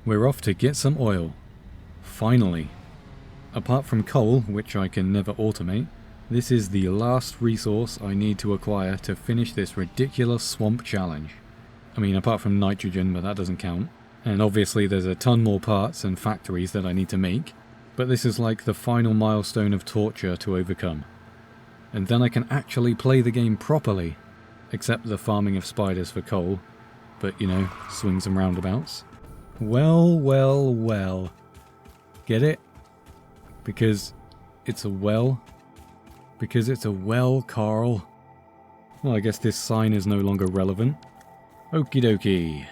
We're off to get some oil. Finally. Apart from coal, which I can never automate, this is the last resource I need to acquire to finish this ridiculous swamp challenge. I mean, apart from nitrogen, but that doesn't count. And obviously there's a ton more parts and factories that I need to make, but this is like the final milestone of torture to overcome. And then I can actually play the game properly, except the farming of spiders for coal, but you know, swings and roundabouts. Well, well, well. Get it? Because it's a well? Because it's a well, Carl. Well, I guess this sign is no longer relevant. Okie dokie.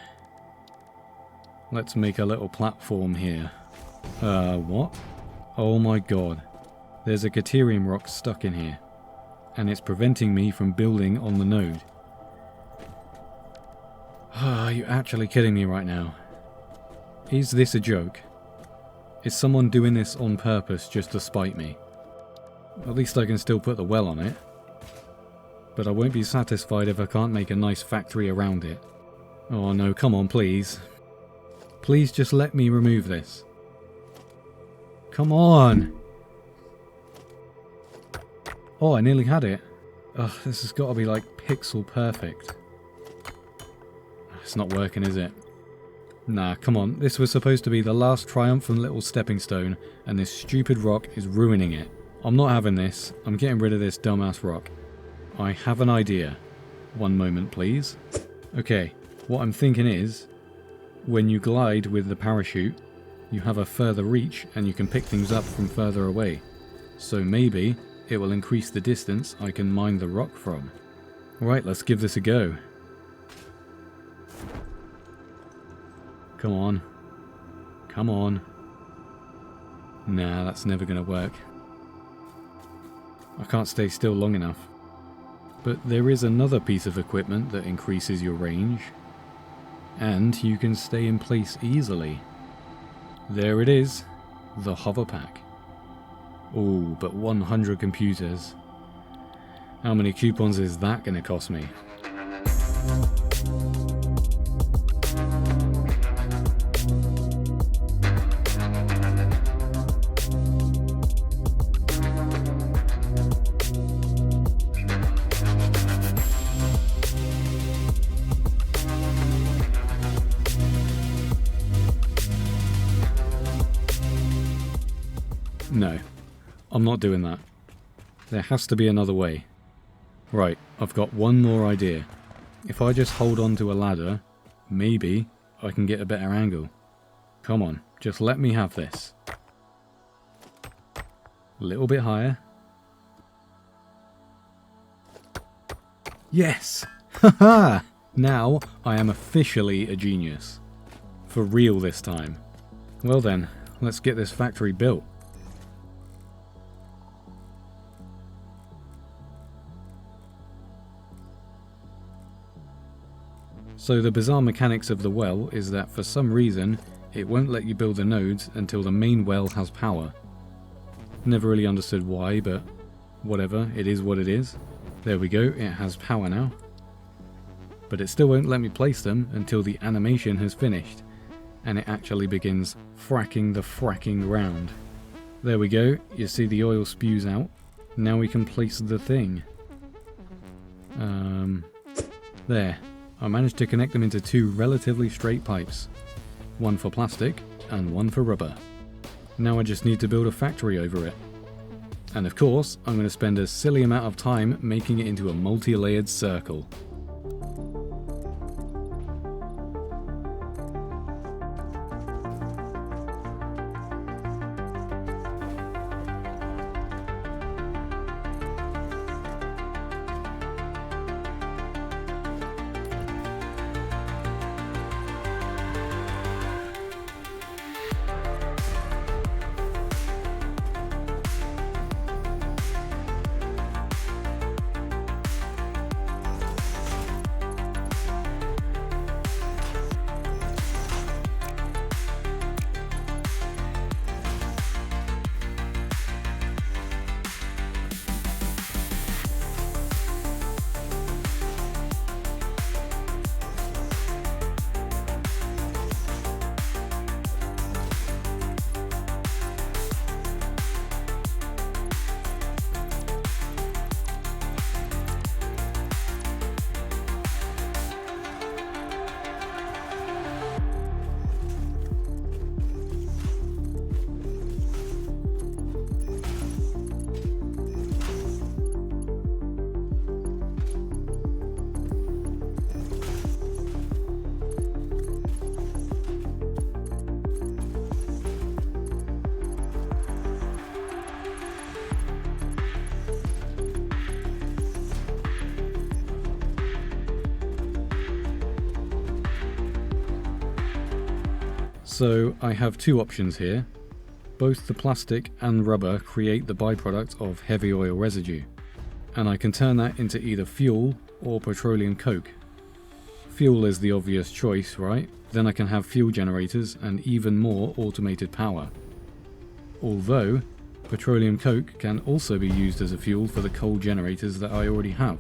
Let's make a little platform here. What? Oh my god. There's a Caterium rock stuck in here. And it's preventing me from building on the node. Are you actually kidding me right now? Is this a joke? Is someone doing this on purpose just to spite me? At least I can still put the well on it. But I won't be satisfied if I can't make a nice factory around it. Oh no, come on, please. Please just let me remove this. Come on! Oh, I nearly had it. Ugh, this has got to be like pixel perfect. It's not working, is it? Nah, come on. This was supposed to be the last triumphant little stepping stone, and this stupid rock is ruining it. I'm not having this. I'm getting rid of this dumbass rock. I have an idea. One moment, please. Okay, what I'm thinking is, when you glide with the parachute, you have a further reach and you can pick things up from further away. So maybe it will increase the distance I can mine the rock from. Right, let's give this a go. Come on. Come on. Nah, that's never gonna work. I can't stay still long enough. But there is another piece of equipment that increases your range. And you can stay in place easily. There it is. The hover pack. Oh, but 100 computers. How many coupons is that gonna cost me? No, I'm not doing that. There has to be another way. Right, I've got one more idea. If I just hold on to a ladder, maybe I can get a better angle. Come on, just let me have this. A little bit higher. Yes! Haha! Now I am officially a genius. For real this time. Well then, let's get this factory built. So the bizarre mechanics of the well is that for some reason it won't let you build the nodes until the main well has power. Never really understood why, but whatever, it is what it is. There we go, it has power now. But it still won't let me place them until the animation has finished and it actually begins fracking the fracking ground. There we go, you see the oil spews out. Now we can place the thing. There. I managed to connect them into two relatively straight pipes. One for plastic and one for rubber. Now I just need to build a factory over it. And of course, I'm going to spend a silly amount of time making it into a multi-layered circle. So I have two options here. Both the plastic and rubber create the byproduct of heavy oil residue, and I can turn that into either fuel or petroleum coke. Fuel is the obvious choice, right? Then I can have fuel generators and even more automated power. Although, petroleum coke can also be used as a fuel for the coal generators that I already have.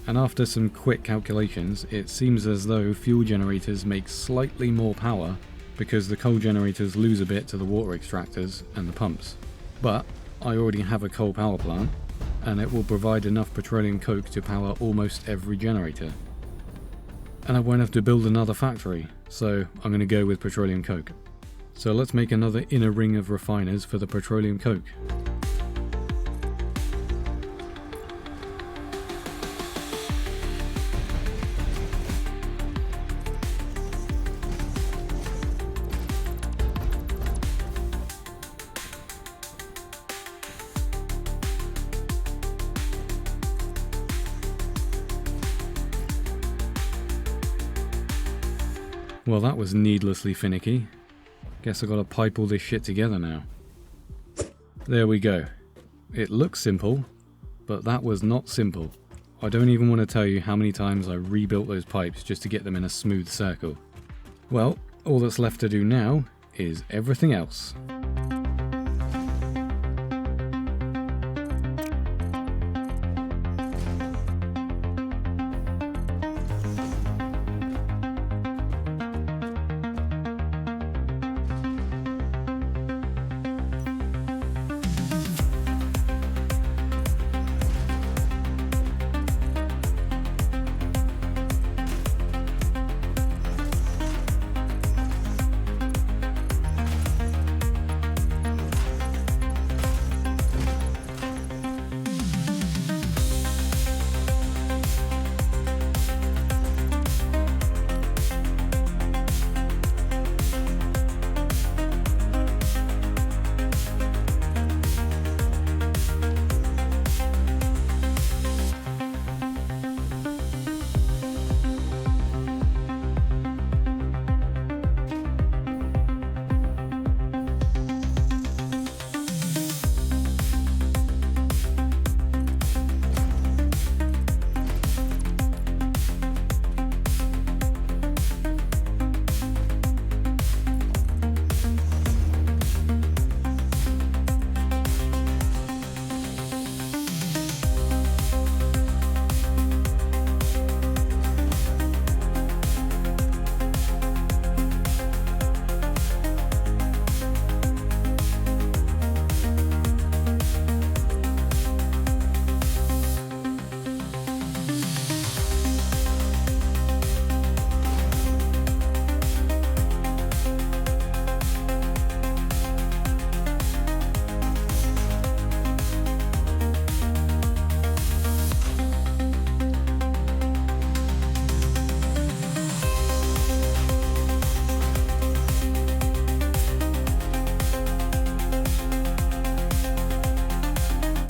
And after some quick calculations, it seems as though fuel generators make slightly more power because the coal generators lose a bit to the water extractors and the pumps. But I already have a coal power plant, and it will provide enough petroleum coke to power almost every generator. And I won't have to build another factory, so I'm going to go with petroleum coke. So let's make another inner ring of refiners for the petroleum coke. Well, that was needlessly finicky. Guess I gotta pipe all this shit together now. There we go. It looks simple, but that was not simple. I don't even want to tell you how many times I rebuilt those pipes just to get them in a smooth circle. Well, all that's left to do now is everything else.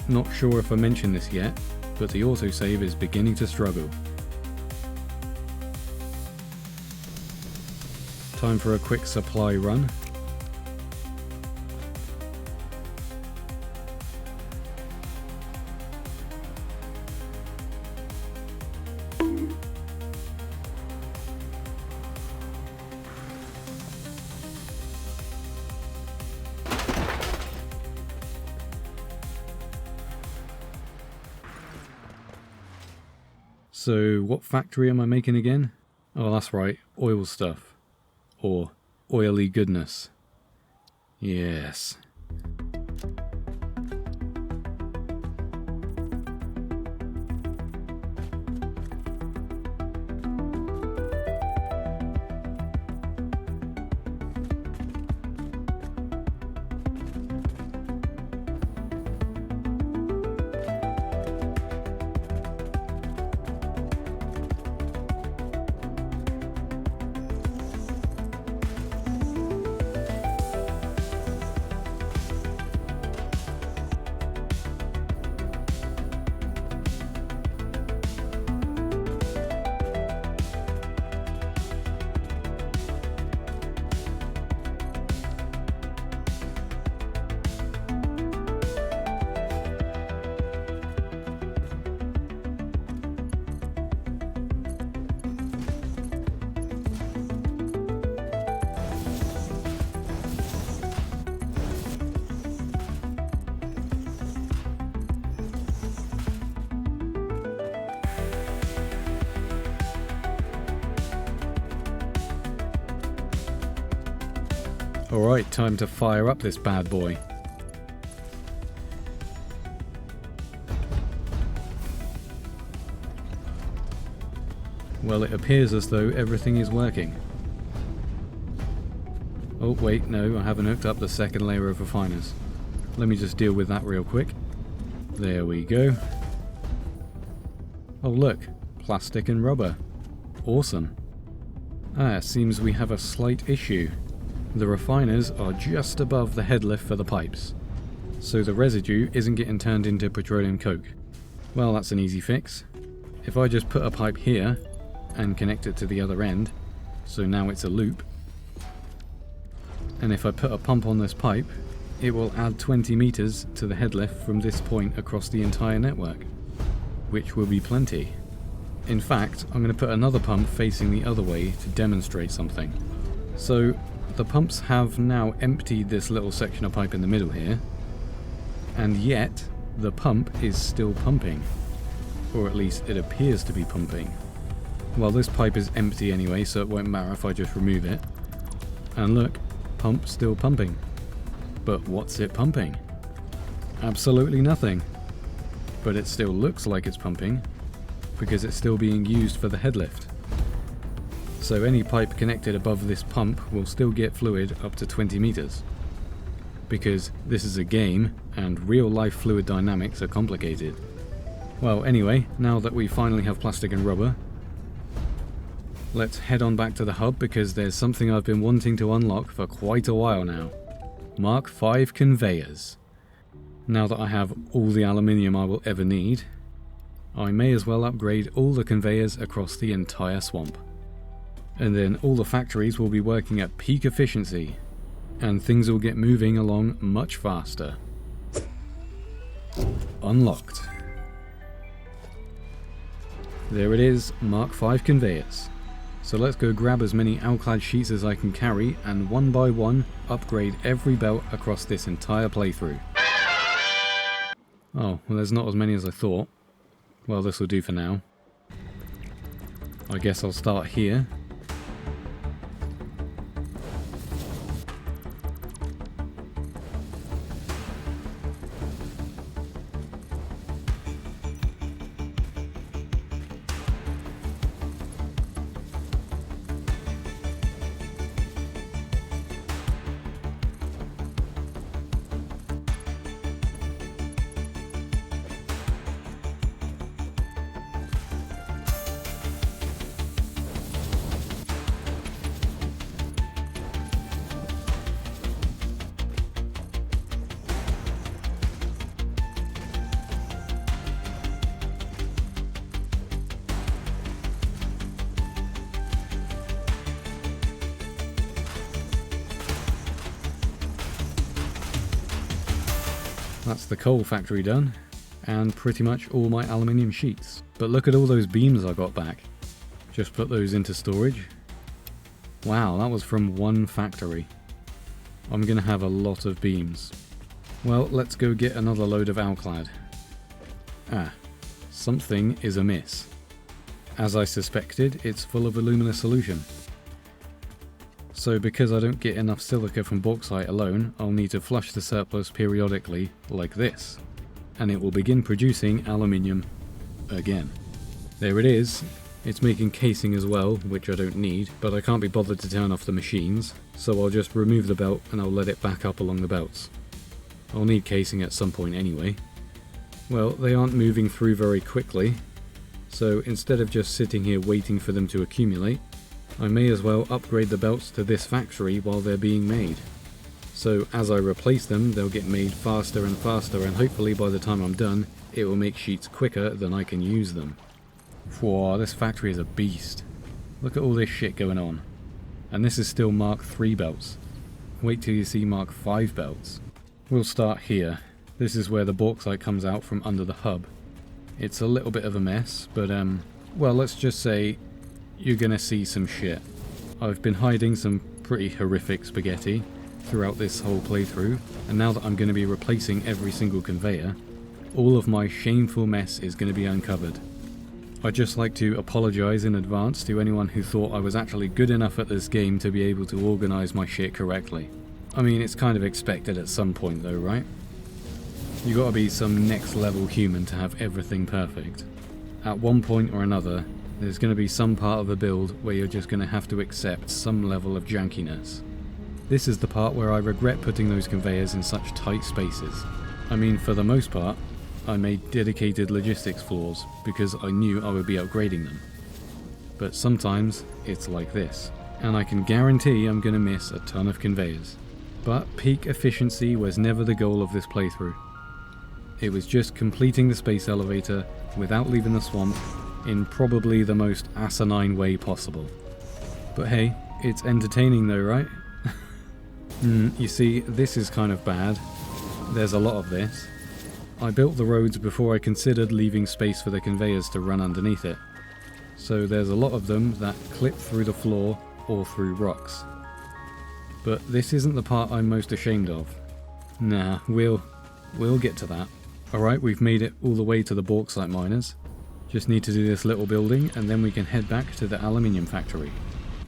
Not sure if I mentioned this yet, but the autosave is beginning to struggle. Time for a quick supply run. So what factory am I making again? Oh, that's right, oil stuff. Or oily goodness. Yes. Alright, time to fire up this bad boy. Well, it appears as though everything is working. Oh wait, no, I haven't hooked up the second layer of refiners. Let me just deal with that real quick. There we go. Oh look, plastic and rubber. Awesome. Ah, seems we have a slight issue. The refiners are just above the head lift for the pipes, so the residue isn't getting turned into petroleum coke. Well, that's an easy fix. If I just put a pipe here and connect it to the other end, so now it's a loop, and if I put a pump on this pipe, it will add 20 meters to the head lift from this point across the entire network, which will be plenty. In fact, I'm going to put another pump facing the other way to demonstrate something. So the pumps have now emptied this little section of pipe in the middle here, and yet the pump is still pumping, or at least it appears to be pumping. Well, this pipe is empty anyway, so it won't matter if I just remove it. And look, pump still pumping. But what's it pumping? Absolutely nothing. But it still looks like it's pumping, because it's still being used for the head lift. So any pipe connected above this pump will still get fluid up to 20 meters. Because this is a game, and real life fluid dynamics are complicated. Well, anyway, now that we finally have plastic and rubber, let's head on back to the hub, because there's something I've been wanting to unlock for quite a while now. Mark V conveyors. Now that I have all the aluminium I will ever need, I may as well upgrade all the conveyors across the entire swamp. And then all the factories will be working at peak efficiency, and things will get moving along much faster. Unlocked. There it is, Mark V conveyors. So let's go grab as many alclad sheets as I can carry, and one by one upgrade every belt across this entire playthrough. Oh, well, there's not as many as I thought. Well, this will do for now. I guess I'll start here. That's the coal factory done, and pretty much all my aluminium sheets. But look at all those beams I got back. Just put those into storage. Wow, that was from one factory. I'm gonna have a lot of beams. Well, let's go get another load of alclad. Ah, something is amiss. As I suspected, it's full of alumina solution. So because I don't get enough silica from bauxite alone, I'll need to flush the surplus periodically, like this. And it will begin producing aluminium again. There it is. It's making casing as well, which I don't need, but I can't be bothered to turn off the machines, so I'll just remove the belt and I'll let it back up along the belts. I'll need casing at some point anyway. Well, they aren't moving through very quickly, so instead of just sitting here waiting for them to accumulate, I may as well upgrade the belts to this factory while they're being made. So as I replace them, they'll get made faster and faster, and hopefully by the time I'm done, it will make sheets quicker than I can use them. Whoa, this factory is a beast. Look at all this shit going on. And this is still Mark III belts. Wait till you see Mark V belts. We'll start here. This is where the bauxite comes out from under the hub. It's a little bit of a mess, but well, let's just say you're gonna see some shit. I've been hiding some pretty horrific spaghetti throughout this whole playthrough, and now that I'm gonna be replacing every single conveyor, all of my shameful mess is gonna be uncovered. I'd just like to apologise in advance to anyone who thought I was actually good enough at this game to be able to organise my shit correctly. I mean, it's kind of expected at some point though, right? You gotta be some next level human to have everything perfect. At one point or another, there's gonna be some part of a build where you're just gonna have to accept some level of jankiness. This is the part where I regret putting those conveyors in such tight spaces. I mean, for the most part, I made dedicated logistics floors because I knew I would be upgrading them. But sometimes it's like this, and I can guarantee I'm gonna miss a ton of conveyors. But peak efficiency was never the goal of this playthrough. It was just completing the space elevator without leaving the swamp in probably the most asinine way possible. But hey, it's entertaining though, right? You see, this is kind of bad. There's a lot of this. I built the roads before I considered leaving space for the conveyors to run underneath it. So there's a lot of them that clip through the floor or through rocks. But this isn't the part I'm most ashamed of. Nah, we'll get to that. Alright, we've made it all the way to the bauxite miners. Just need to do this little building and then we can head back to the aluminium factory.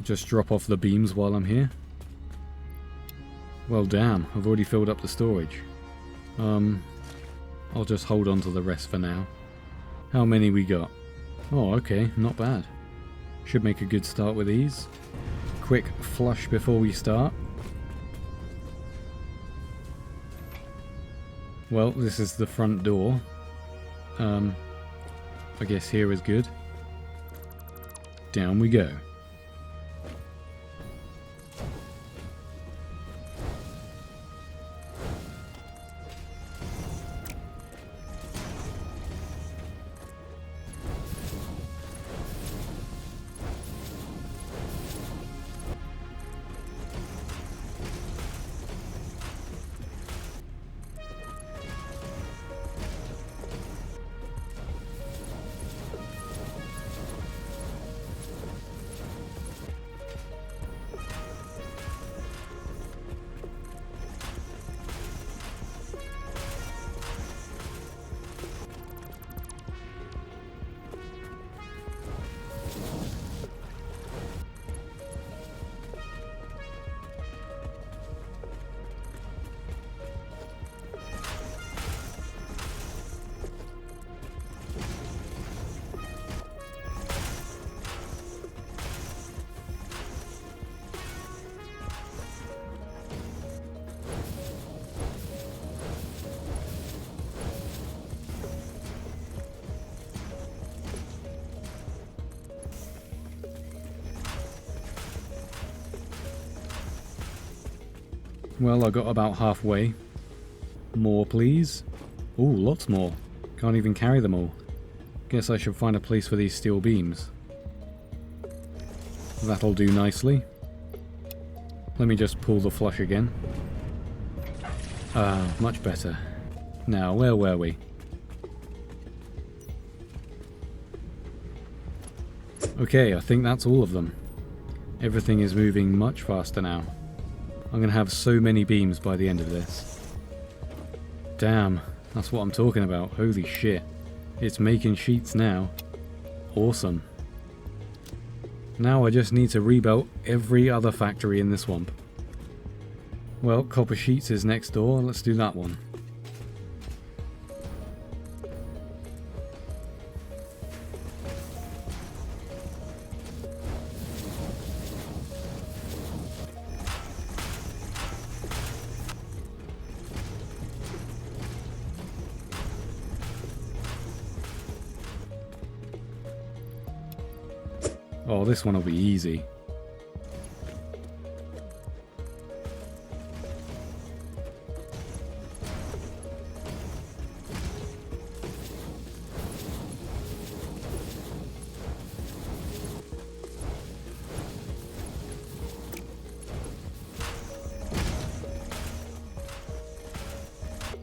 Just drop off the beams while I'm here. Well damn, I've already filled up the storage. I'll just hold on to the rest for now. How many we got? Oh, okay, not bad. Should make a good start with these. Quick flush before we start. Well, this is the front door. I guess here is good. Down we go. Well, I got about halfway. More, please. Ooh, lots more. Can't even carry them all. Guess I should find a place for these steel beams. That'll do nicely. Let me just pull the flush again. Ah, much better. Now, where were we? Okay, I think that's all of them. Everything is moving much faster now. I'm going to have so many beams by the end of this. Damn, that's what I'm talking about. Holy shit. It's making sheets now. Awesome. Now I just need to rebuild every other factory in the swamp. Well, copper sheets is next door. Let's do that one. Oh, this one will be easy.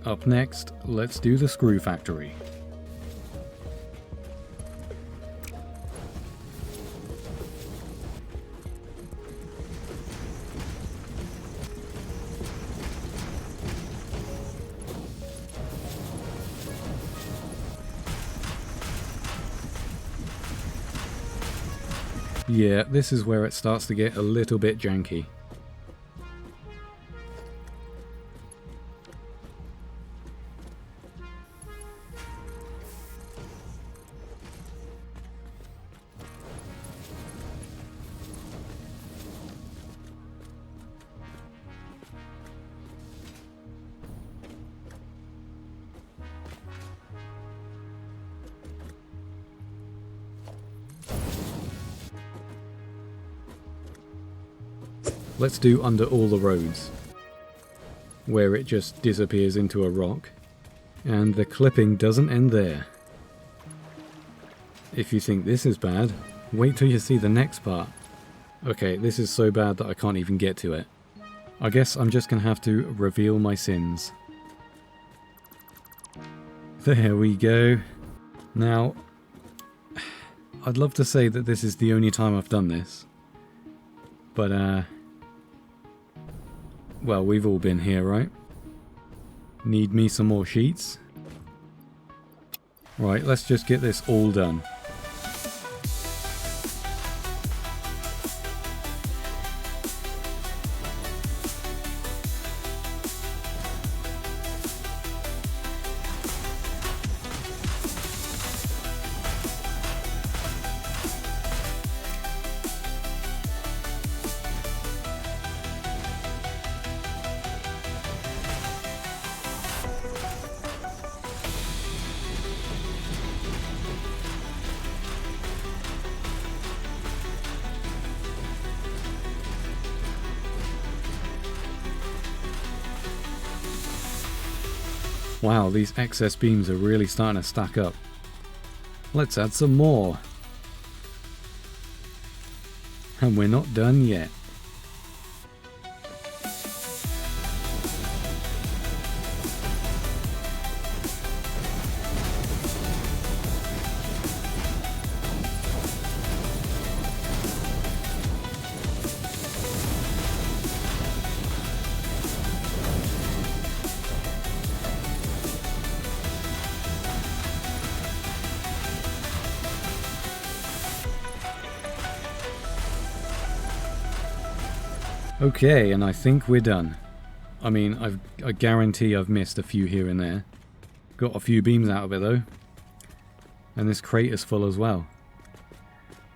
Up next, let's do the screw factory. Yeah, this is where it starts to get a little bit janky. Let's do under all the roads, where it just disappears into a rock. And the clipping doesn't end there. If you think this is bad, wait till you see the next part. Okay, this is so bad that I can't even get to it. I guess I'm just gonna have to reveal my sins. There we go. Now, I'd love to say that this is the only time I've done this. But, well, we've all been here, right? Need me some more sheets? Right, let's just get this all done. Wow, these excess beams are really starting to stack up. Let's add some more. And we're not done yet. Okay, and I think we're done. I mean, I guarantee I've missed a few here and there. Got a few beams out of it though. And this crate is full as well.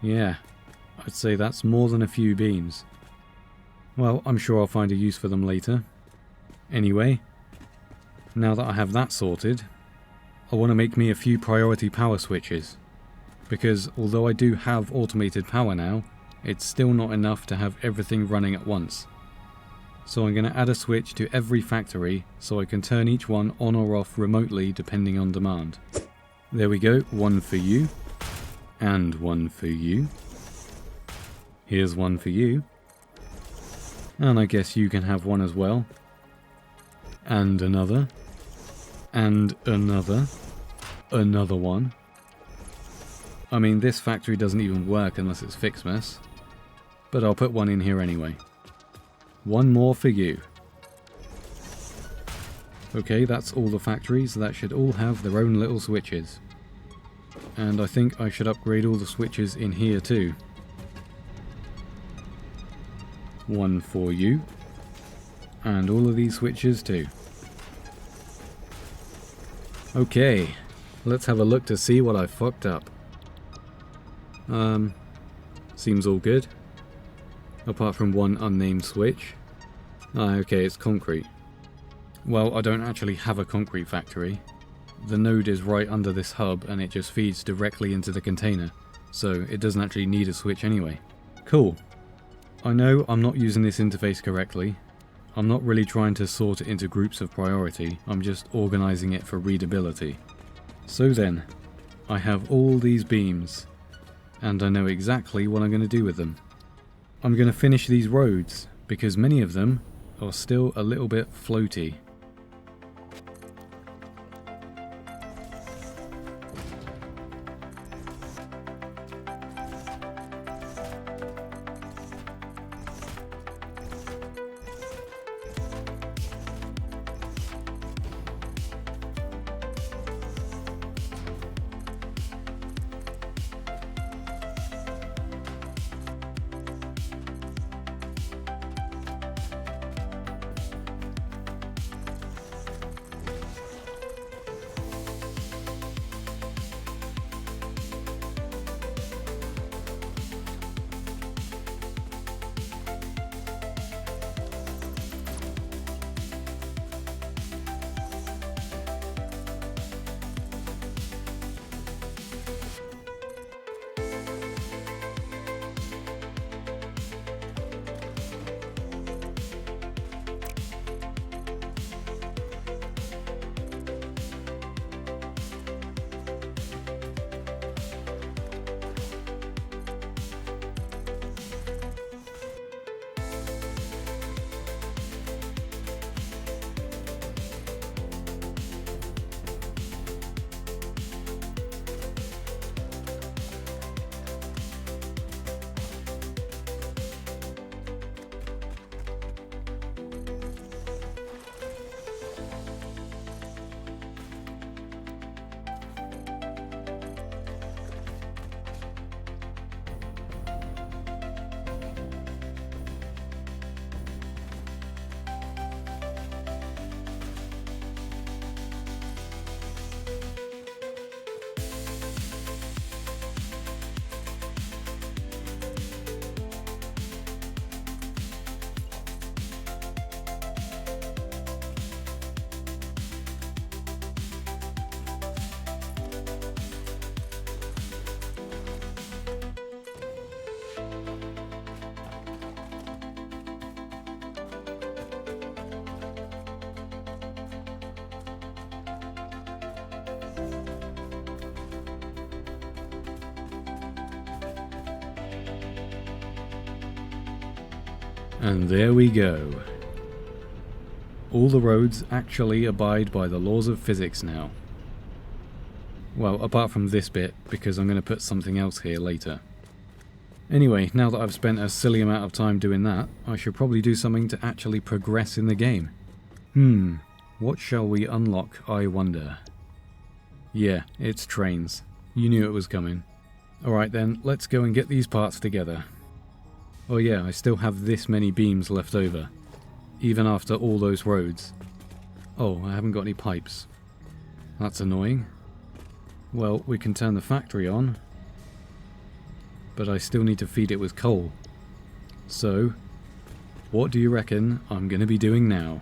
Yeah, I'd say that's more than a few beams. Well, I'm sure I'll find a use for them later. Anyway, now that I have that sorted, I want to make me a few priority power switches. Because although I do have automated power now, it's still not enough to have everything running at once. So I'm going to add a switch to every factory so I can turn each one on or off remotely depending on demand. There we go, one for you. And one for you. Here's one for you. And I guess you can have one as well. And another. And another. Another one. I mean, this factory doesn't even work unless it's Fixmas. But I'll put one in here anyway. One more for you. Okay, that's all the factories. That should all have their own little switches. And I think I should upgrade all the switches in here too. One for you. And all of these switches too. Okay, let's have a look to see what I fucked up. Seems all good. Apart from one unnamed switch. Ah, okay, it's concrete. Well, I don't actually have a concrete factory. The node is right under this hub and it just feeds directly into the container, so it doesn't actually need a switch anyway. Cool. I know I'm not using this interface correctly. I'm not really trying to sort it into groups of priority, I'm just organizing it for readability. So then, I have all these beams, and I know exactly what I'm going to do with them. I'm going to finish these roads, because many of them are still a little bit floaty. And there we go. All the roads actually abide by the laws of physics now. Well, apart from this bit, because I'm going to put something else here later. Anyway, now that I've spent a silly amount of time doing that, I should probably do something to actually progress in the game. What shall we unlock, I wonder? Yeah, it's trains. You knew it was coming. Alright then, let's go and get these parts together. Oh yeah, I still have this many beams left over, even after all those roads. Oh, I haven't got any pipes. That's annoying. Well, we can turn the factory on, but I still need to feed it with coal. So, what do you reckon I'm going to be doing now?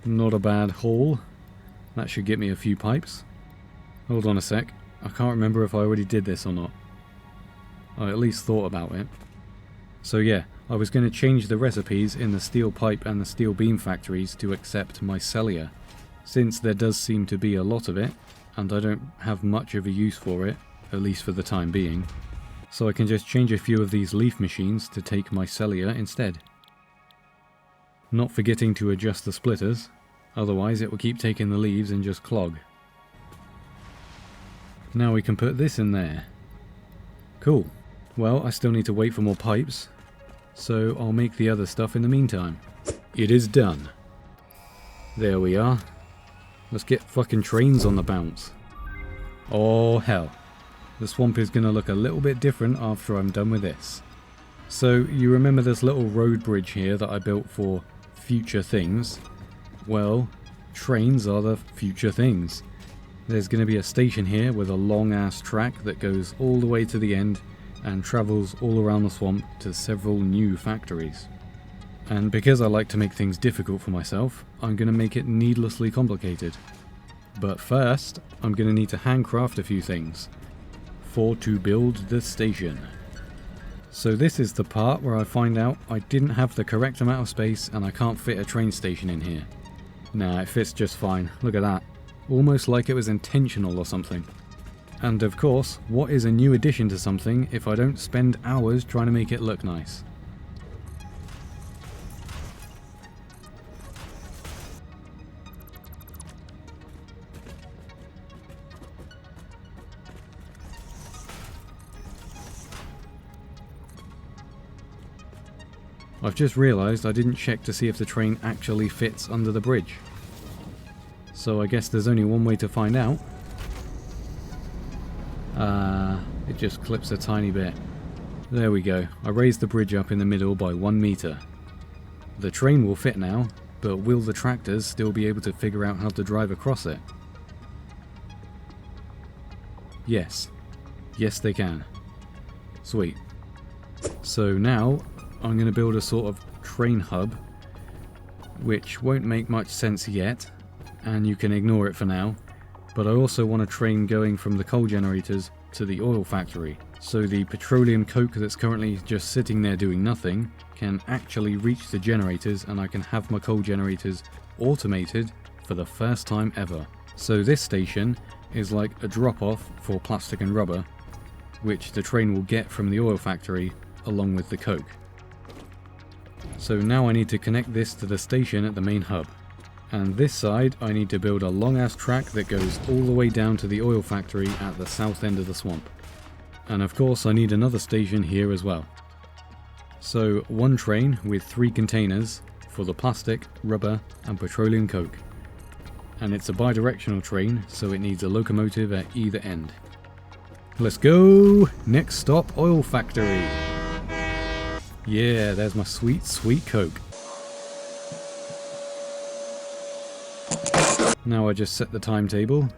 Not a bad haul. That should get me a few pipes. Hold on a sec. I can't remember if I already did this or not. I at least thought about it. So yeah, I was going to change the recipes in the steel pipe and the steel beam factories to accept mycelia, since there does seem to be a lot of it, and I don't have much of a use for it, at least for the time being. So I can just change a few of these leaf machines to take mycelia instead. Not forgetting to adjust the splitters, otherwise it will keep taking the leaves and just clog. Now we can put this in there. Cool. Well, I still need to wait for more pipes, so I'll make the other stuff in the meantime. It is done. There we are. Let's get fucking trains on the bounce. Oh hell. The swamp is going to look a little bit different after I'm done with this. So, you remember this little road bridge here that I built for future things? Well, trains are the future things. There's going to be a station here with a long ass track that goes all the way to the end and travels all around the swamp to several new factories. And because I like to make things difficult for myself, I'm going to make it needlessly complicated. But first, I'm going to need to handcraft a few things to build the station. So this is the part where I find out I didn't have the correct amount of space and I can't fit a train station in here. Nah, it fits just fine. Look at that. Almost like it was intentional or something. And of course, what is a new addition to something if I don't spend hours trying to make it look nice? I've just realised I didn't check to see if the train actually fits under the bridge. So I guess there's only one way to find out. It just clips a tiny bit. There we go. I raised the bridge up in the middle by 1 meter. The train will fit now, but will the tractors still be able to figure out how to drive across it? Yes. Yes they can. Sweet. So now I'm going to build a sort of train hub, which won't make much sense yet, and you can ignore it for now, but I also want a train going from the coal generators to the oil factory, So the petroleum coke that's currently just sitting there doing nothing can actually reach the generators, and I can have my coal generators automated for the first time ever. So this station is like a drop-off for plastic and rubber, which the train will get from the oil factory along with the coke. So now I need to connect this to the station at the main hub. And this side I need to build a long ass track that goes all the way down to the oil factory at the south end of the swamp. And of course I need another station here as well. So one train with 3 containers for the plastic, rubber and petroleum coke. And it's a bi-directional train, so it needs a locomotive at either end. Let's go! Next stop, oil factory. Yeah, there's my sweet, sweet coke. Now I just set the timetable.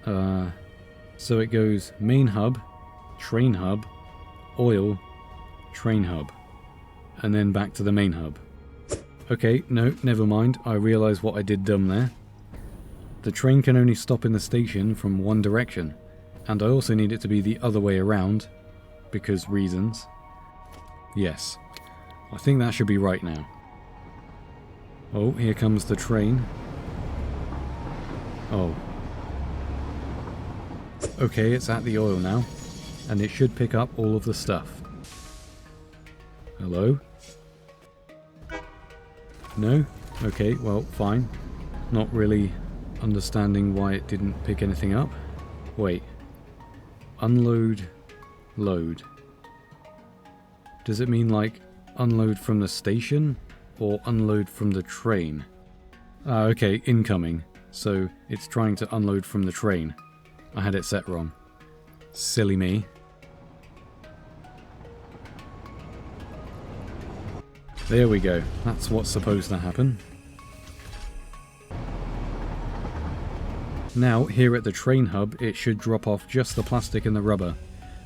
So it goes main hub, train hub, oil, train hub, and then back to the main hub. Okay, no, never mind, I realise what I did dumb there. The train can only stop in the station from one direction, and I also need it to be the other way around, because reasons. Yes, I think that should be right now. Oh, here comes the train. Oh. Okay, it's at the oil now, and it should pick up all of the stuff. Hello? No? Okay, well, fine. Not really understanding why it didn't pick anything up. Wait. Unload, load. Does it mean like unload from the station or unload from the train? Ah, okay, incoming. So it's trying to unload from the train. I had it set wrong. Silly me. There we go. That's what's supposed to happen. Now, here at the train hub, it should drop off just the plastic and the rubber.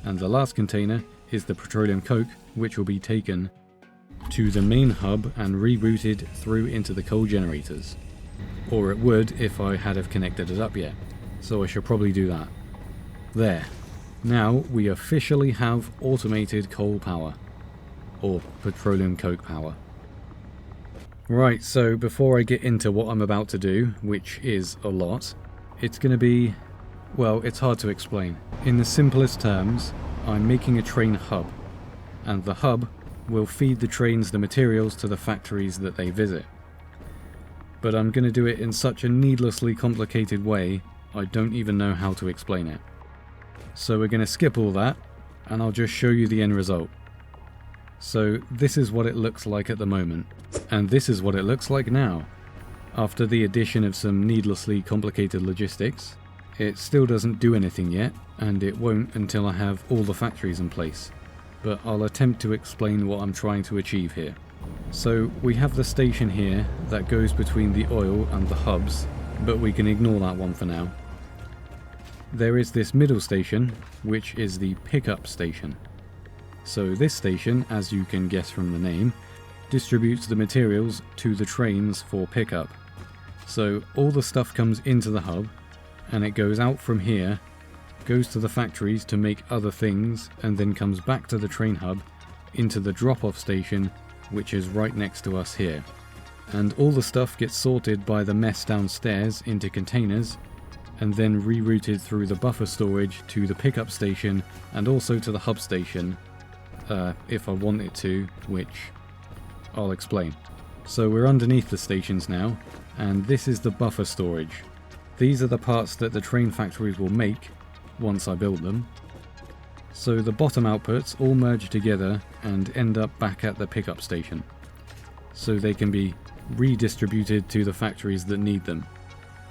And the last container is the petroleum coke, which will be taken to the main hub and rerouted through into the coal generators. Or it would if I had have connected it up yet. So I should probably do that. There. Now we officially have automated coal power. Or petroleum coke power. Right, so before I get into what I'm about to do, which is a lot, it's going to be, well, it's hard to explain. In the simplest terms, I'm making a train hub, and the hub will feed the trains the materials to the factories that they visit. But I'm going to do it in such a needlessly complicated way, I don't even know how to explain it. So we're going to skip all that, and I'll just show you the end result. So this is what it looks like at the moment, and this is what it looks like now. After the addition of some needlessly complicated logistics, it still doesn't do anything yet, and it won't until I have all the factories in place. But I'll attempt to explain what I'm trying to achieve here. So we have the station here that goes between the oil and the hubs, but we can ignore that one for now. There is this middle station, which is the pickup station. So this station, as you can guess from the name, distributes the materials to the trains for pickup. So all the stuff comes into the hub, and it goes out from here, goes to the factories to make other things, and then comes back to the train hub into the drop-off station, which is right next to us here. And all the stuff gets sorted by the mess downstairs into containers, and then rerouted through the buffer storage to the pickup station and also to the hub station, if I want it to, which I'll explain. So we're underneath the stations now, and this is the buffer storage. These are the parts that the train factories will make once I build them. So the bottom outputs all merge together and end up back at the pickup station, so they can be redistributed to the factories that need them.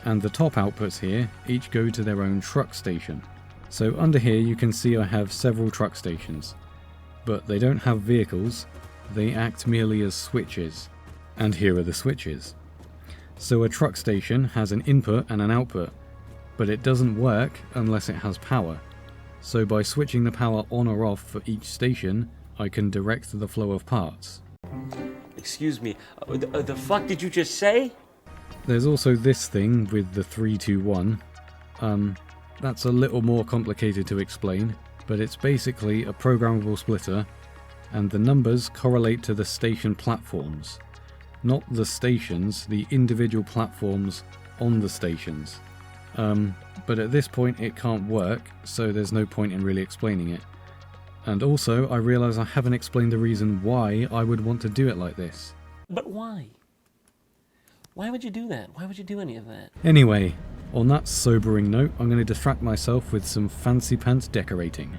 And the top outputs here each go to their own truck station. So under here you can see I have several truck stations, but they don't have vehicles, they act merely as switches. And here are the switches. So a truck station has an input and an output, but it doesn't work unless it has power. So by switching the power on or off for each station, I can direct the flow of parts. Excuse me, the fuck did you just say? There's also this thing with the 3-2-1. That's a little more complicated to explain, but it's basically a programmable splitter, and the numbers correlate to the station platforms. Not the stations, the individual platforms on the stations. But at this point it can't work, so there's no point in really explaining it. And also, I realise I haven't explained the reason why I would want to do it like this. But why? Why would you do that? Why would you do any of that? Anyway, on that sobering note, I'm going to distract myself with some fancy pants decorating.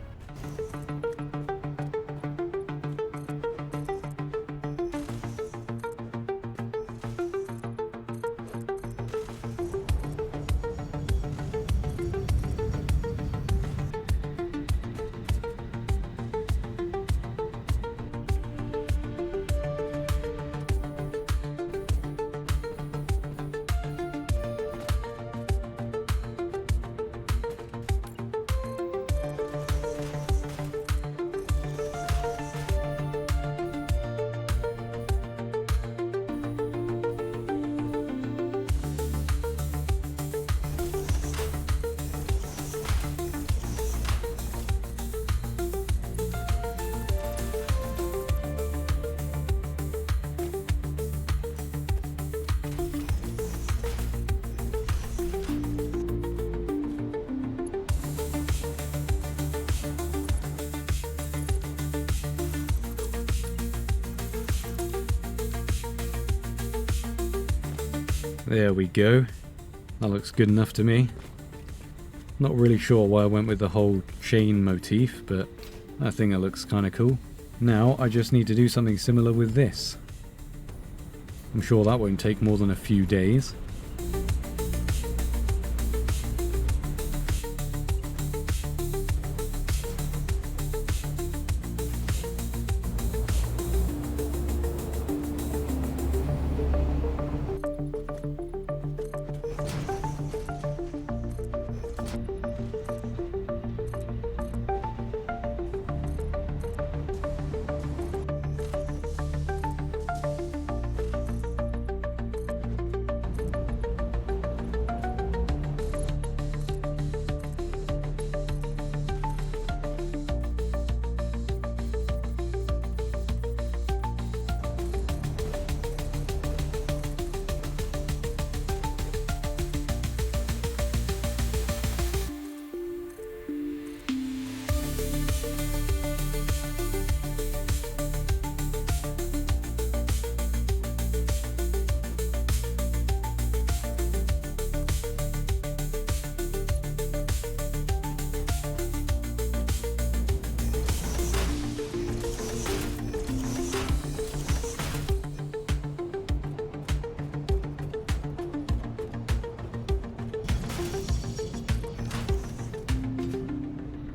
There we go. That looks good enough to me. Not really sure why I went with the whole chain motif, but I think it looks kind of cool. Now I just need to do something similar with this. I'm sure that won't take more than a few days.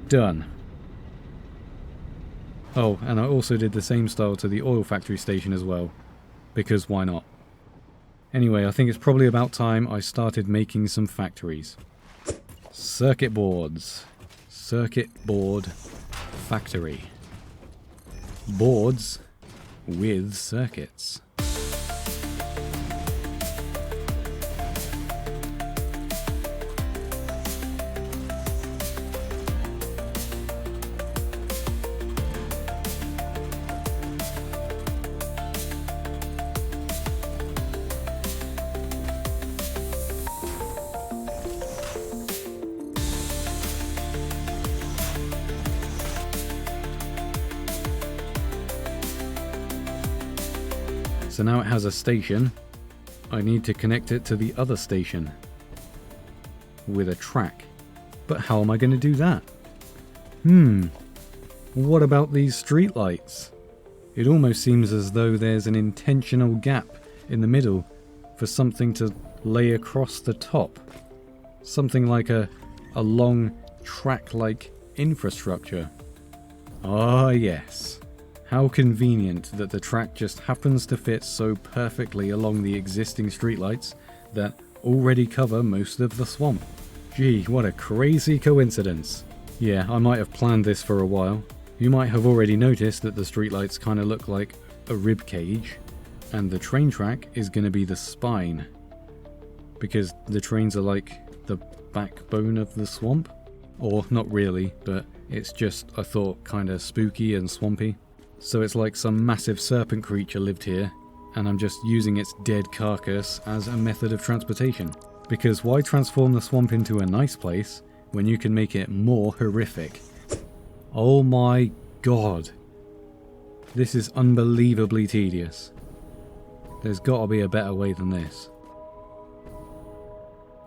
Done. Oh, and I also did the same style to the oil factory station as well, because why not? Anyway, I think it's probably about time I started making some factories. Circuit boards. Circuit board factory. Boards with circuits. So now it has a station. I need to connect it to the other station with a track. But how am I going to do that? What about these streetlights? It almost seems as though there's an intentional gap in the middle for something to lay across the top. Something like a long track-like infrastructure. Ah, yes. How convenient that the track just happens to fit so perfectly along the existing streetlights that already cover most of the swamp. Gee, what a crazy coincidence. Yeah, I might have planned this for a while. You might have already noticed that the streetlights kind of look like a rib cage, and the train track is going to be the spine, because the trains are like the backbone of the swamp. Or not really, but It's just, I thought, kinda spooky and swampy. So it's like some massive serpent creature lived here, and I'm just using its dead carcass as a method of transportation. Because why transform the swamp into a nice place when you can make it more horrific? Oh my god. This is unbelievably tedious. There's gotta be a better way than this.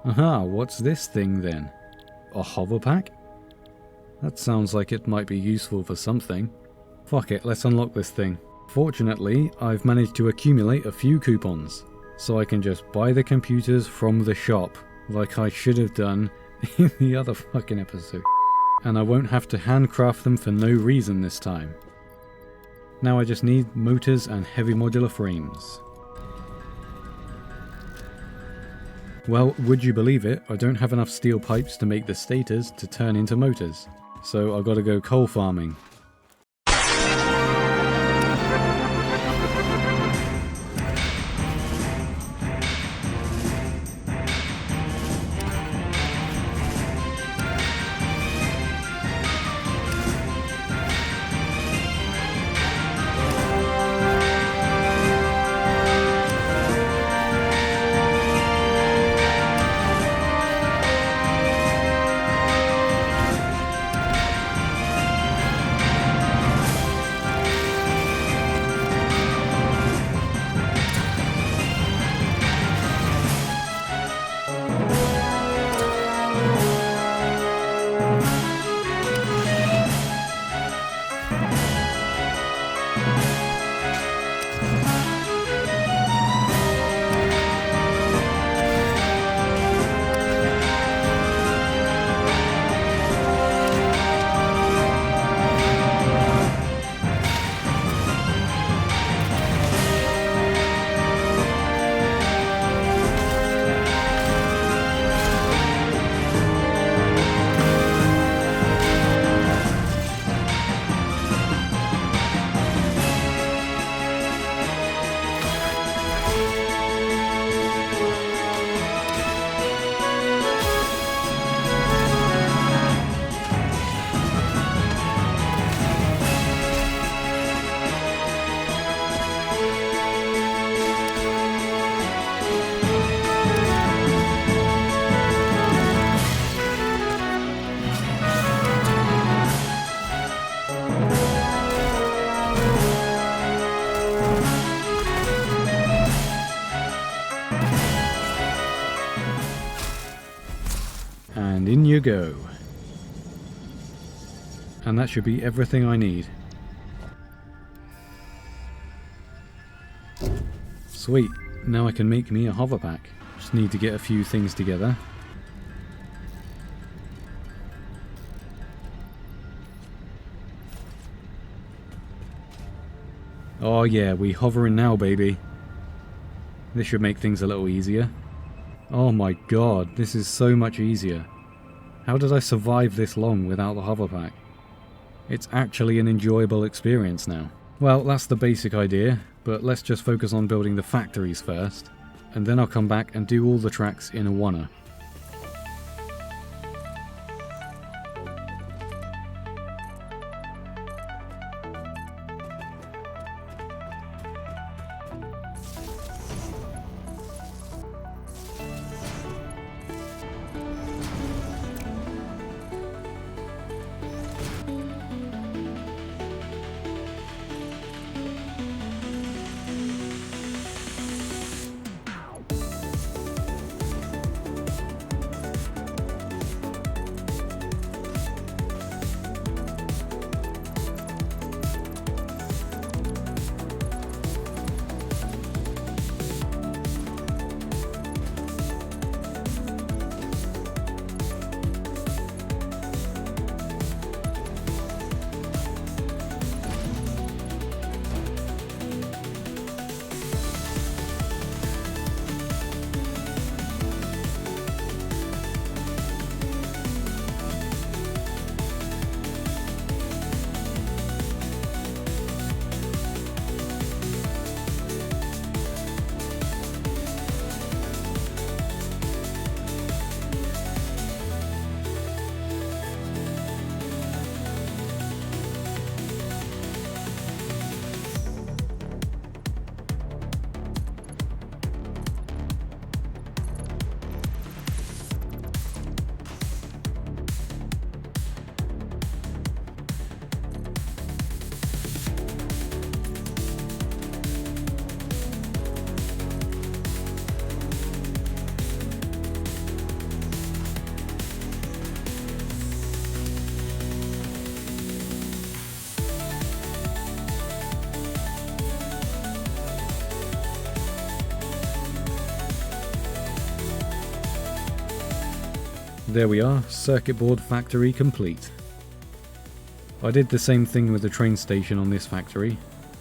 Aha, what's this thing then? A hover pack? That sounds like it might be useful for something. Fuck it, let's unlock this thing. Fortunately, I've managed to accumulate a few coupons, so I can just buy the computers from the shop, like I should have done in the other fucking episode. And I won't have to handcraft them for no reason this time. Now I just need motors and heavy modular frames. Well, would you believe it, I don't have enough steel pipes to make the stators to turn into motors. So I've got to go coal farming. And in you go. And that should be everything I need. Sweet, now I can make me a hover pack. Just need to get a few things together. Oh yeah, we hovering now, baby. This should make things a little easier. Oh my god, this is so much easier. How did I survive this long without the hover pack? It's actually an enjoyable experience now. Well, that's the basic idea, but let's just focus on building the factories first, and then I'll come back and do all the tracks in a oneer. There we are, circuit board factory complete. I did the same thing with the train station on this factory,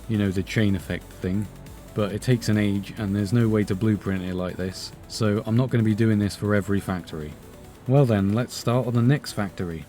you know, the chain effect thing, but it takes an age and there's no way to blueprint it like this, so I'm not going to be doing this for every factory. Well then, let's start on the next factory.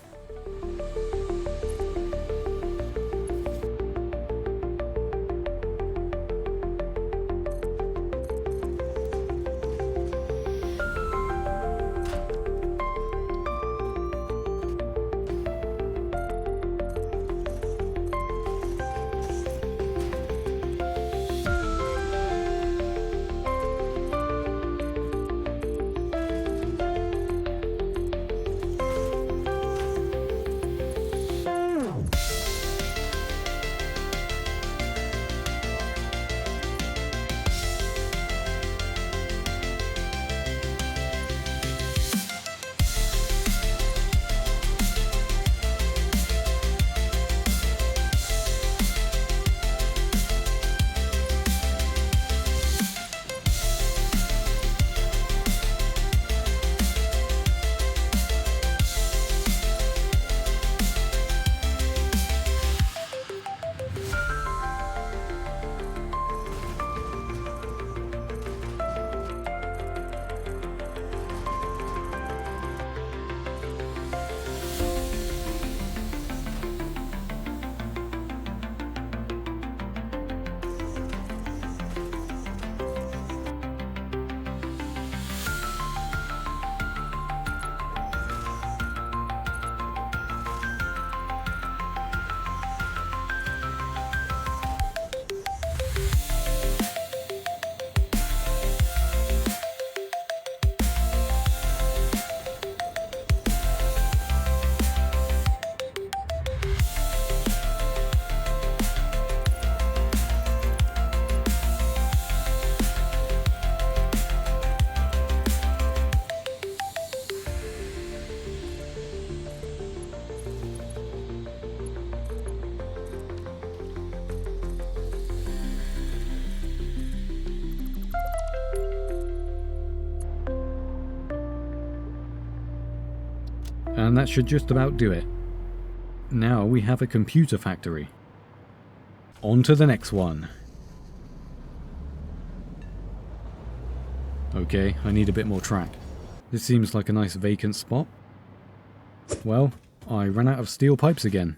And that should just about do it. Now we have a computer factory. On to the next one. Okay, I need a bit more track. This seems like a nice vacant spot. Well, I ran out of steel pipes again.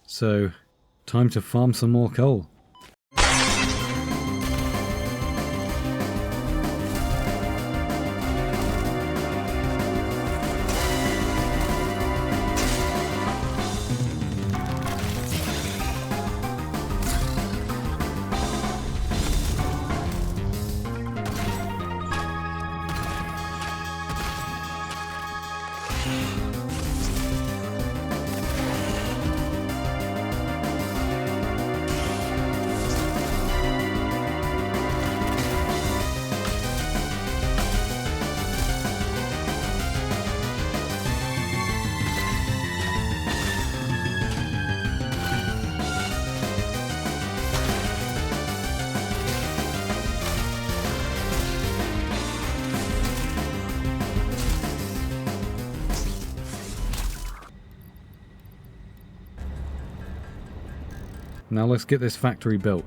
So, time to farm some more coal. Now let's get this factory built.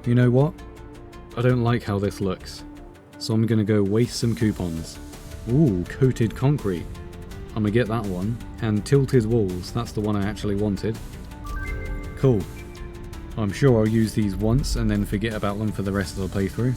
You know what? I don't like how this looks, so I'm gonna go waste some coupons. Ooh, coated concrete. I'm gonna get that one. And tilted walls, that's the one I actually wanted. Cool. I'm sure I'll use these once and then forget about them for the rest of the playthrough.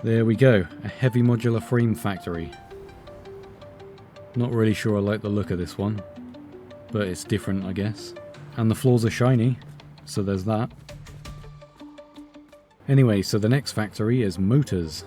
There we go, a heavy modular frame factory. Not really sure I like the look of this one, but it's different, I guess. And the floors are shiny, so there's that. Anyway, so the next factory is motors,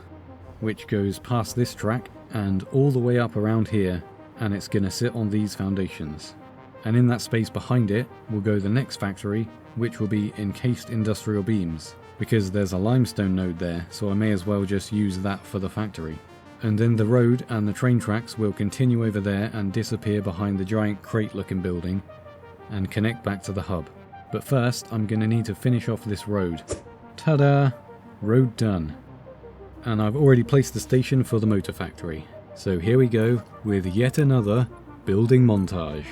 which goes past this track and all the way up around here, and it's going to sit on these foundations. And in that space behind it will go the next factory, which will be encased industrial beams, because there's a limestone node there, so I may as well just use that for the factory. And then the road and the train tracks will continue over there and disappear behind the giant crate looking building and connect back to the hub. But first I'm going to need to finish off this road. Ta-da! Road done. And I've already placed the station for the motor factory. So here we go with yet another building montage.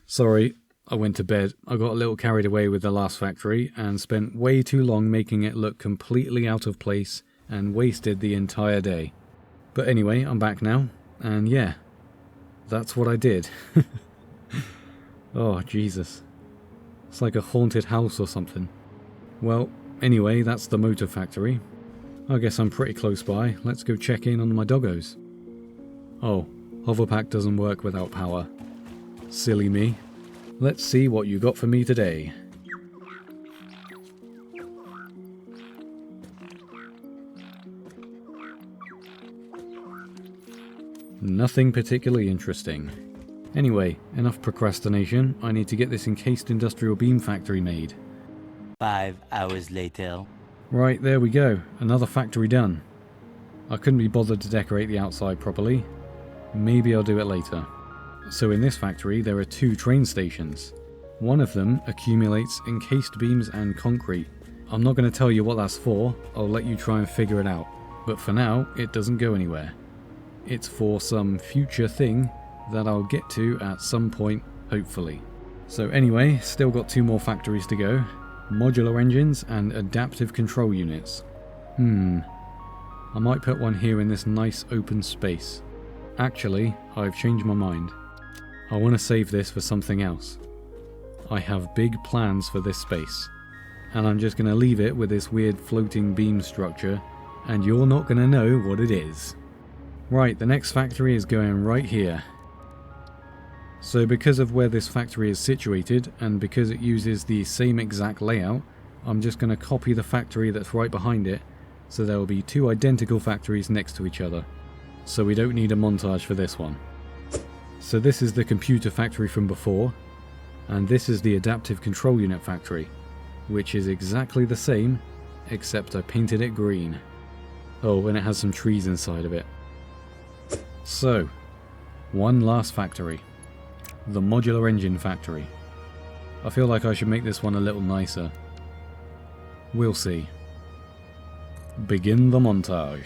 Sorry, I went to bed. I got a little carried away with the last factory and spent way too long making it look completely out of place and wasted the entire day. But anyway, I'm back now, and yeah, that's what I did. Oh, Jesus. It's like a haunted house or something. Well, anyway, that's the motor factory. I guess I'm pretty close by. Let's go check in on my doggos. Oh, Hoverpack doesn't work without power. Silly me. Let's see what you got for me today. Nothing particularly interesting. Anyway, enough procrastination. I need to get this encased industrial beam factory made. 5 hours later. Right, there we go. Another factory done. I couldn't be bothered to decorate the outside properly. Maybe I'll do it later. So in this factory there are 2 train stations. One of them accumulates encased beams and concrete. I'm not going to tell you what that's for, I'll let you try and figure it out. But for now, it doesn't go anywhere. It's for some future thing that I'll get to at some point, hopefully. So anyway, still got 2 more factories to go. Modular engines and adaptive control units. I might put one here in this nice open space. Actually, I've changed my mind. I want to save this for something else. I have big plans for this space, and I'm just going to leave it with this weird floating beam structure, and you're not going to know what it is. Right, the next factory is going right here. So because of where this factory is situated, and because it uses the same exact layout, I'm just going to copy the factory that's right behind it, so there will be 2 identical factories next to each other. So we don't need a montage for this one. So this is the computer factory from before, and this is the adaptive control unit factory, which is exactly the same, except I painted it green. Oh, and it has some trees inside of it. So, one last factory. The modular engine factory. I feel like I should make this one a little nicer. We'll see. Begin the montage.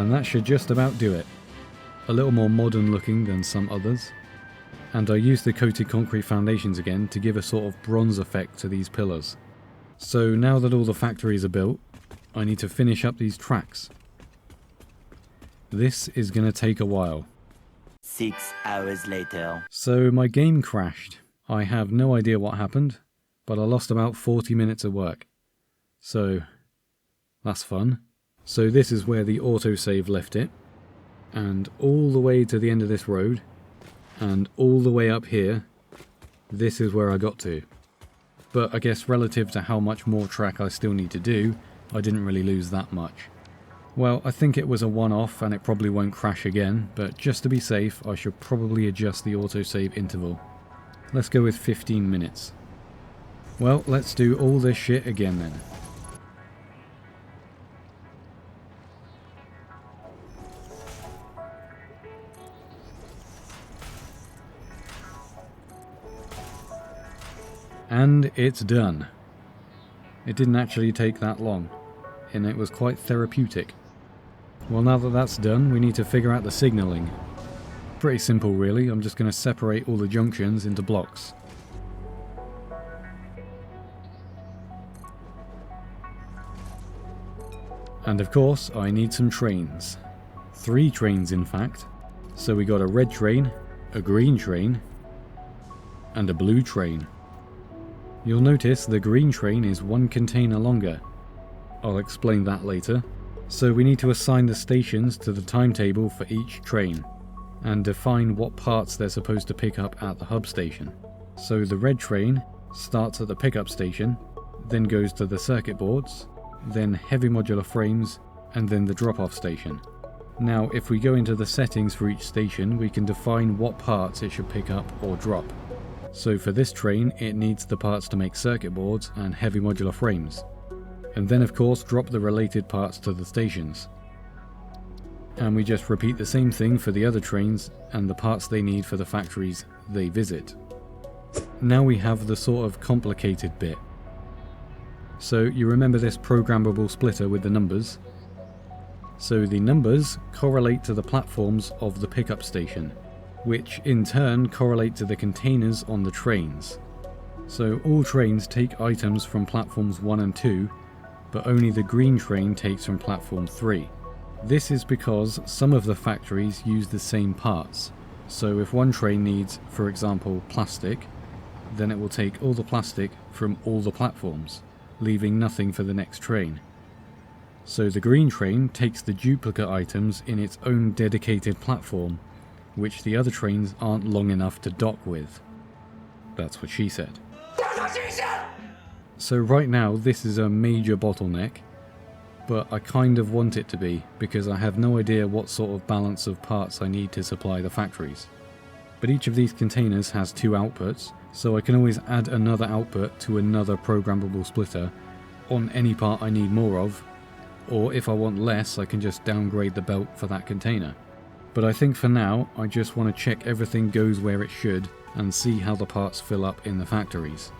And that should just about do it. A little more modern looking than some others. And I used the coated concrete foundations again to give a sort of bronze effect to these pillars. So now that all the factories are built, I need to finish up these tracks. This is going to take a while. 6 hours later. So my game crashed. I have no idea what happened, but I lost about 40 minutes of work. So that's fun. So this is where the autosave left it. And all the way to the end of this road, and all the way up here, this is where I got to. But I guess relative to how much more track I still need to do, I didn't really lose that much. Well, I think it was a one-off and it probably won't crash again, but just to be safe, I should probably adjust the autosave interval. Let's go with 15 minutes. Well, let's do all this shit again then. And it's done. It didn't actually take that long, and it was quite therapeutic. Well, now that that's done, we need to figure out the signalling. Pretty simple really, I'm just going to separate all the junctions into blocks. And of course, I need some trains. 3 trains in fact. So we got a red train, a green train, and a blue train. You'll notice the green train is 1 container longer. I'll explain that later. So we need to assign the stations to the timetable for each train, and define what parts they're supposed to pick up at the hub station. So the red train starts at the pickup station, then goes to the circuit boards, then heavy modular frames, and then the drop-off station. Now if we go into the settings for each station, we can define what parts it should pick up or drop. So for this train, it needs the parts to make circuit boards and heavy modular frames. And then of course drop the related parts to the stations. And we just repeat the same thing for the other trains and the parts they need for the factories they visit. Now we have the sort of complicated bit. So you remember this programmable splitter with the numbers? So the numbers correlate to the platforms of the pickup station, which in turn correlate to the containers on the trains. So all trains take items from platforms 1 and 2, but only the green train takes from platform 3. This is because some of the factories use the same parts. So if one train needs, for example, plastic, then it will take all the plastic from all the platforms, leaving nothing for the next train. So the green train takes the duplicate items in its own dedicated platform, which the other trains aren't long enough to dock with. That's what she said. That's what she said! So right now this is a major bottleneck, but I kind of want it to be, because I have no idea what sort of balance of parts I need to supply the factories. But each of these containers has 2 outputs, so I can always add another output to another programmable splitter on any part I need more of, or if I want less I can just downgrade the belt for that container. But I think for now I just want to check everything goes where it should and see how the parts fill up in the factories.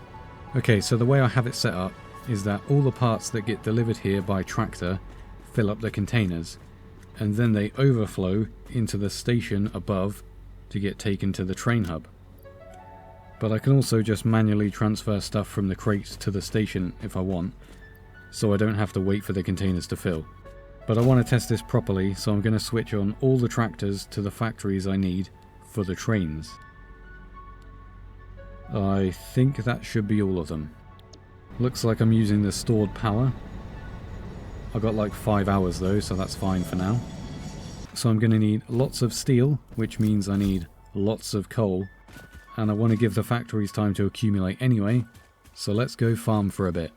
Okay, so the way I have it set up is that all the parts that get delivered here by tractor fill up the containers, and then they overflow into the station above to get taken to the train hub. But I can also just manually transfer stuff from the crates to the station if I want, so I don't have to wait for the containers to fill. But I want to test this properly, so I'm going to switch on all the tractors to the factories I need for the trains. I think that should be all of them. Looks like I'm using the stored power. I got like 5 hours though, so that's fine for now. So I'm going to need lots of steel, which means I need lots of coal. And I want to give the factories time to accumulate anyway, so let's go farm for a bit.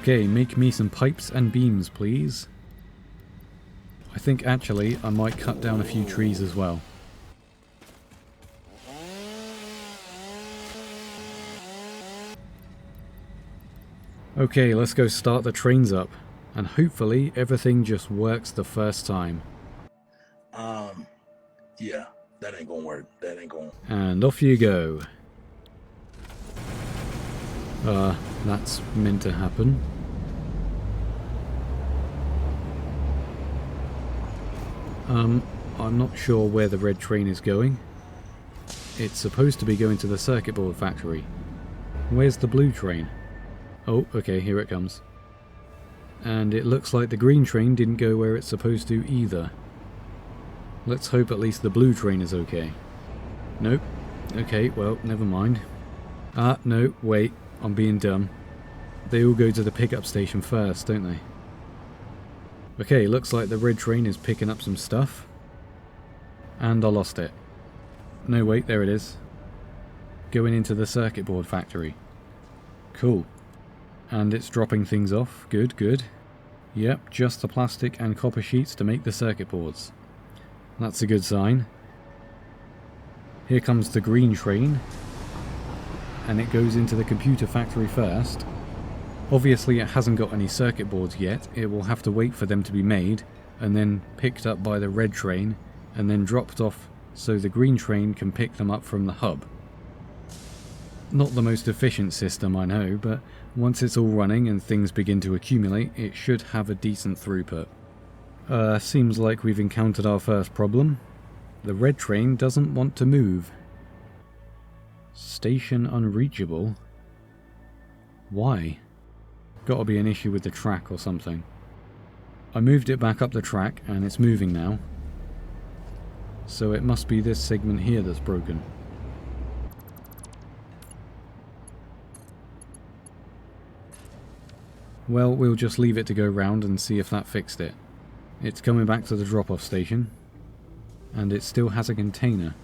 Okay, make me some pipes and beams, please. I think actually I might cut down a few trees as well. Okay, let's go start the trains up. And hopefully everything just works the first time. Yeah, that ain't gonna work. That ain't gonna... And off you go. That's meant to happen. I'm not sure where the red train is going. It's supposed to be going to the circuit board factory. Where's the blue train? Oh, okay, here it comes. And it looks like the green train didn't go where it's supposed to either. Let's hope at least the blue train is okay. Nope. Okay, well, never mind. Ah, no, wait, I'm being dumb. They all go to the pickup station first, don't they? Okay, looks like the red train is picking up some stuff. And I lost it. No, wait, there it is. Going into the circuit board factory. Cool. And it's dropping things off. Good, good. Yep, just the plastic and copper sheets to make the circuit boards. That's a good sign. Here comes the green train. And it goes into the computer factory first. Obviously it hasn't got any circuit boards yet. It will have to wait for them to be made, and then picked up by the red train, and then dropped off so the green train can pick them up from the hub. Not the most efficient system, I know, but once it's all running and things begin to accumulate, it should have a decent throughput. Seems like we've encountered our first problem. The red train doesn't want to move. Station unreachable? Why? Gotta be an issue with the track or something. I moved it back up the track and it's moving now. So it must be this segment here that's broken. Well, we'll just leave it to go round and see if that fixed it. It's coming back to the drop-off station. And it still has a container.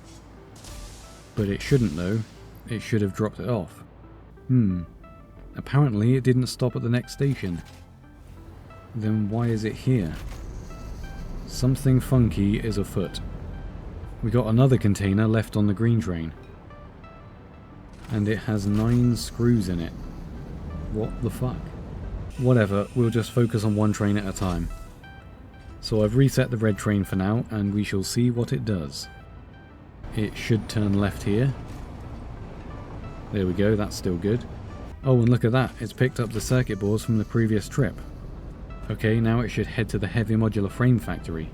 But it shouldn't though. It should have dropped it off. Apparently it didn't stop at the next station. Then why is it here? Something funky is afoot. We got another container left on the green train. And it has 9 screws in it. What the fuck? Whatever, we'll just focus on one train at a time. So I've reset the red train for now, and we shall see what it does. It should turn left here. There we go, that's still good. Oh, and look at that, it's picked up the circuit boards from the previous trip. Okay, now it should head to the heavy modular frame factory.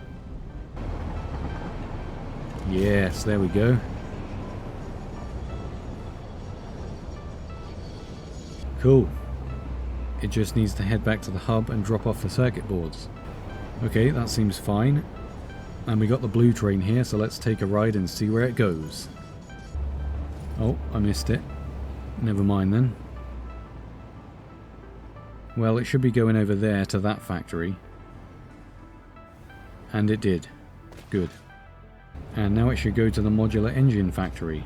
Yes, there we go. Cool. It just needs to head back to the hub and drop off the circuit boards. Okay, that seems fine. And we got the blue train here, so let's take a ride and see where it goes. Oh, I missed it. Never mind then. Well, it should be going over there to that factory. And it did. Good. And now it should go to the modular engine factory.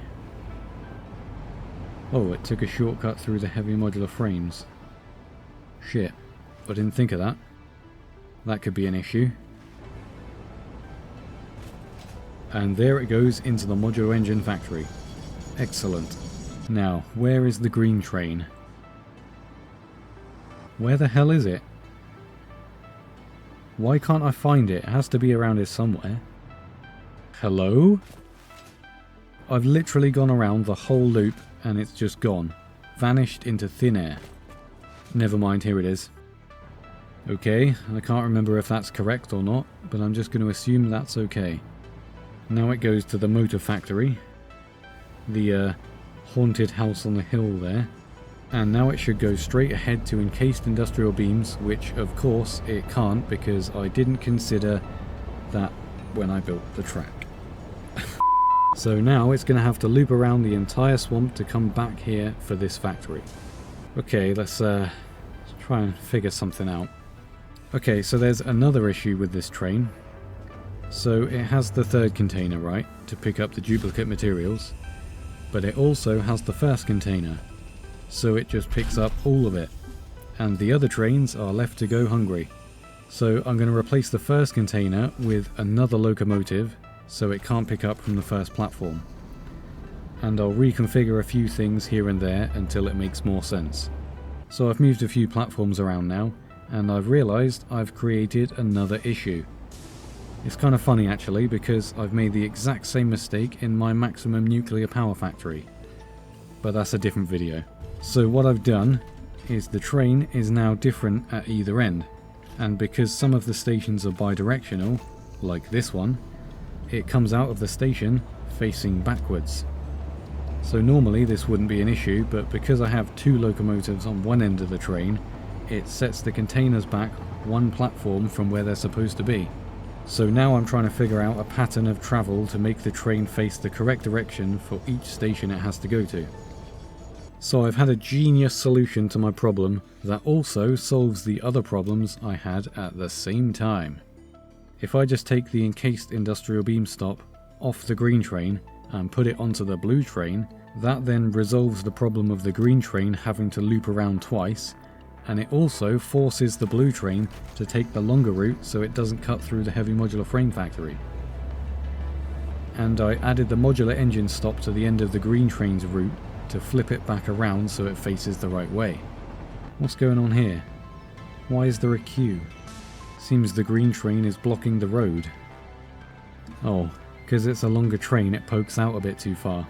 Oh, it took a shortcut through the heavy modular frames. Shit, I didn't think of that. That could be an issue. And there it goes into the modular engine factory. Excellent. Now, where is the green train? Where the hell is it? Why can't I find it? It has to be around here somewhere. Hello? I've literally gone around the whole loop and it's just gone. Vanished into thin air. Never mind, here it is. Okay, I can't remember if that's correct or not, but I'm just going to assume that's okay. Now it goes to the motor factory. The haunted house on the hill there. And now it should go straight ahead to encased industrial beams, which of course it can't because I didn't consider that when I built the track. So now it's going to have to loop around the entire swamp to come back here for this factory. Okay, let's try and figure something out. Okay, so there's another issue with this train. So it has the third container, right, to pick up the duplicate materials, but it also has the first container, so it just picks up all of it. and the other trains are left to go hungry. So I'm going to replace the first container with another locomotive so it can't pick up from the first platform. And I'll reconfigure a few things here and there until it makes more sense. So I've moved a few platforms around now, and I've realised I've created another issue. It's kind of funny actually, because I've made the exact same mistake in my maximum nuclear power factory. But that's a different video. So what I've done is the train is now different at either end, and because some of the stations are bidirectional, like this one, it comes out of the station facing backwards. So normally this wouldn't be an issue, but because I have two locomotives on one end of the train, it sets the containers back one platform from where they're supposed to be. So now I'm trying to figure out a pattern of travel to make the train face the correct direction for each station it has to go to. So I've had a genius solution to my problem that also solves the other problems I had at the same time. If I just take the encased industrial beam stop off the green train and put it onto the blue train, that then resolves the problem of the green train having to loop around twice, and it also forces the blue train to take the longer route so it doesn't cut through the heavy modular frame factory. And I added the modular engine stop to the end of the green train's route to flip it back around so it faces the right way. What's going on here? Why is there a queue? Seems the green train is blocking the road. Oh, because it's a longer train it pokes out a bit too far.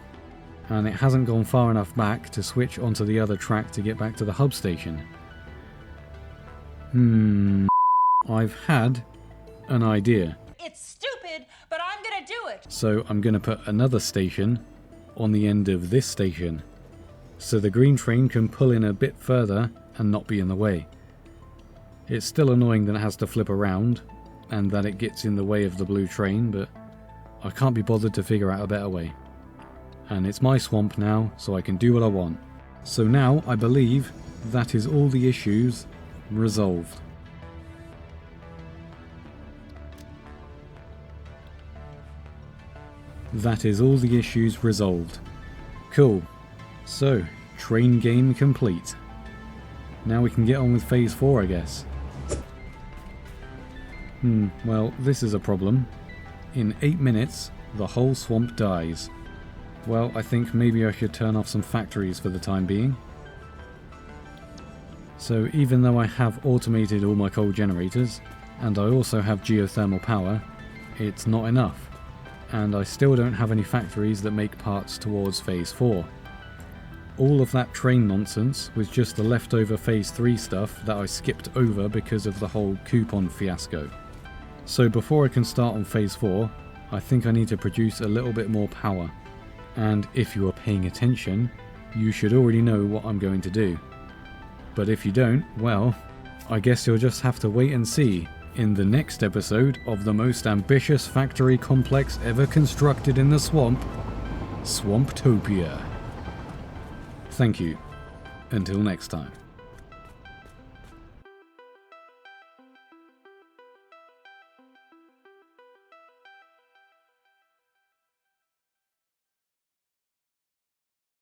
And it hasn't gone far enough back to switch onto the other track to get back to the hub station. I've had an idea. It's stupid, but I'm gonna do it. So I'm gonna put another station on the end of this station, so the green train can pull in a bit further and not be in the way. It's still annoying that it has to flip around and that it gets in the way of the blue train, but I can't be bothered to figure out a better way. And it's my swamp now, so I can do what I want. So now I believe that is all the issues resolved. That is all the issues resolved. Cool. So, train game complete. Now we can get on with phase 4, I guess. Well, this is a problem. In 8 minutes, the whole swamp dies. Well, I think maybe I should turn off some factories for the time being. So even though I have automated all my coal generators, and I also have geothermal power, it's not enough. And I still don't have any factories that make parts towards phase 4. All of that train nonsense was just the leftover phase 3 stuff that I skipped over because of the whole coupon fiasco. So before I can start on phase 4, I think I need to produce a little bit more power. And if you are paying attention, you should already know what I'm going to do. But if you don't, well, I guess you'll just have to wait and see in the next episode of the most ambitious factory complex ever constructed in the swamp, Swamptopia. Thank you. Until next time.